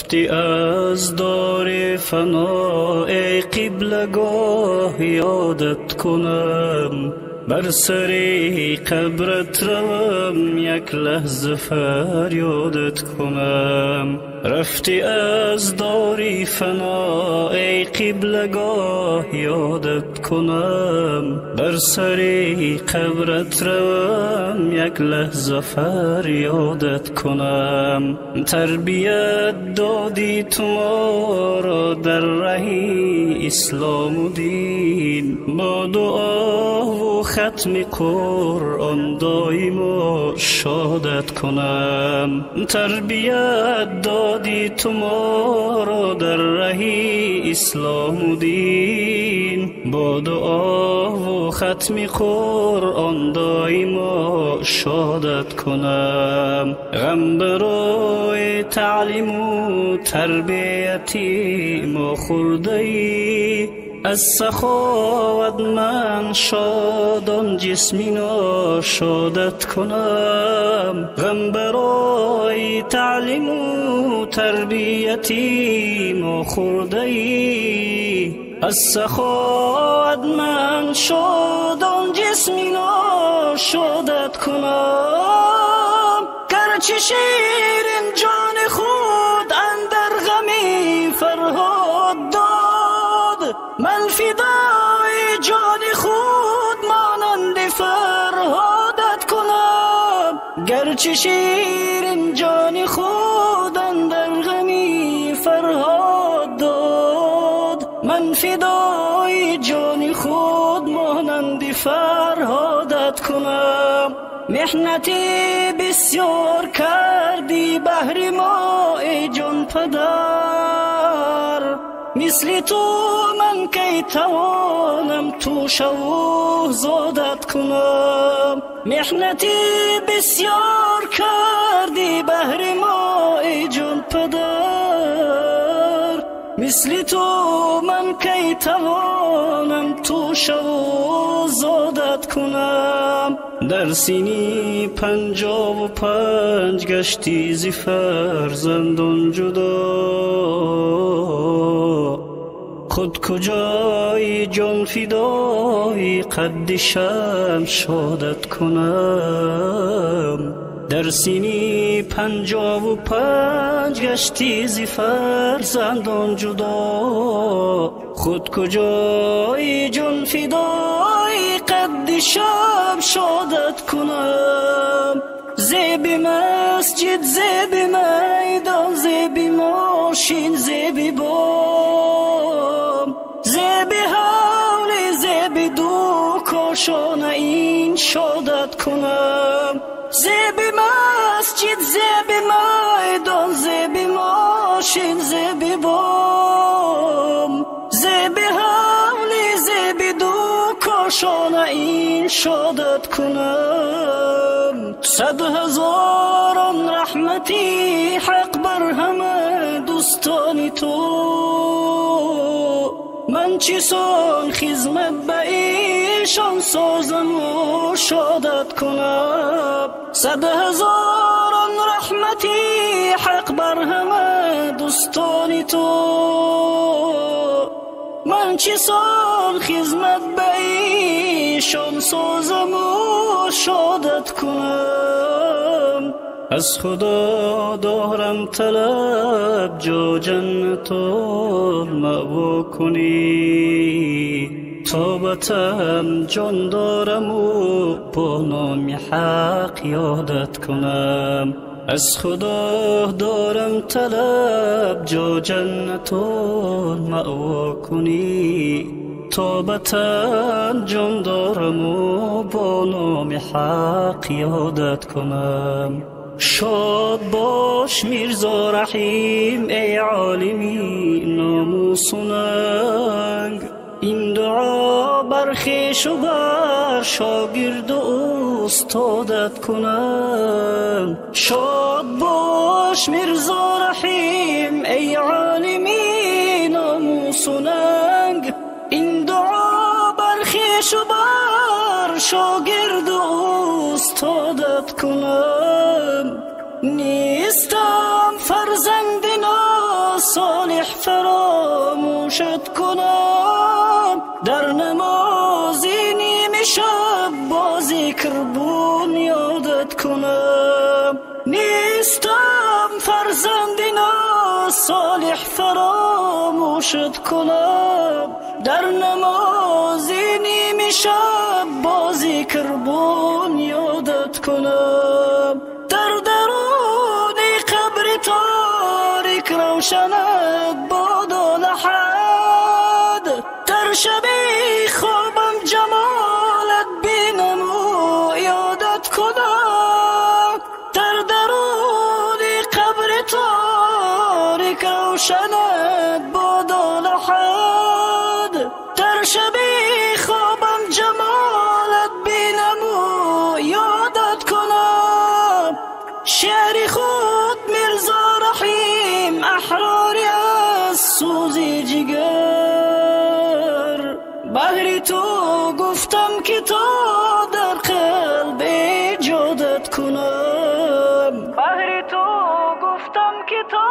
رفتی از دار فنا ای قبلگاه یادت کنم، بر سر قبرت روم یک لحظه فریادت کنم. رفتی از دار فنا ای قبلگاه یادت کنم، بر سر قبرت روم یک لحظه فریادت کنم. تربیت دادی تو ما را در راه اسلام و دین، با دعا و ختم قرآن دایم شادت کنم. تربیت دادی تو ما را در راه اسلام و دین، با دعا و ختم قرآن دایم شادت کنم. غم برای تعلیم و تربیتی ما خورده ای، از سخاوت من شادان جسمی ناشادت کنم. غم برای تعلیم و تربیتی ما خورده ای، از سخاوت من شادان جسمی ناشادت کنم. گرچه شیرین جان خود اندر غمی فرهاد داد، من فدای جان خود مانند فرهادت کنم. گرچه شیرین جان خود اندر غمی فرهاد داد، من فدای جان خود مانند فرهادت کنم. محنتی بسیار کردی بهر ما ای جان پدر، مثل تو من کی توانم تو شو زادت کنم. محنتی بسیار کردی بهر ما ای جان پدر، مثل تو من کی توانم تو شو زادت کنم. در سینی 55 گشتی ز فرزندان جدا، خود کجای جان فدای قد شمس شادت کنم. در سینی 55 گشتی ز فرزندان جدا، خود کجای جان فدای قد شمس شادت کنم. زیب مسجد زیب میدان زیب ماشین زیب بام، زیب حول زیب دو کاشانه این شادت کنم. زیب مسجد زیب میدان زیب ماشین زیب بام، زیب حول زیب دو کاشانه این شادت کنم. 100,000 رحمتی حق بر همه دوستان تو، من چسان خدمت به ایشان سازم و شادت کنم. 100,000 رحمتی حق بر همه دوستان تو، من چسان خدمت به ایشان سازم و شادت کنم. از خدا دارم طلب جا جنت المأوا کنی، توبتم جان دارم و با نام حق یادت کنم. از خدا دارم طلب جا جنت المأوا کنی، توبتم جان دارم و با نام حق یادت کنم. شاد باش میرزا رحیم ای عالمی ناموس و ننگ، این دعا بر خویش و بر شاگرد و استادت کنم. شاد باش میرزا رحیم ای عالمی ناموس و ننگ، این دعا بر خویش و بر شاگرد و استادت کنم. نیستم فرزند صالح فراموشت کنم، در نماز نیمه شب با ذکر بنیادت کنم. نیستم فرزندی صالح فراموشت کنم، در نماز نیمه شب با ذکر بنیادت کنم. در درون قبر تاریک روشنت بادا لحد، در شب خوابم جمالت بینم و یادت کنم. در درون قبر تاریک روشنت بادا لحد، در شب خوابم جمالت بینم و یادت کنم. شعر خود میرزا رحیم احراری از سوز جگر، بهر تو گفتم که تا در قلب ایجادت کنم. بهر تو گفتم که تا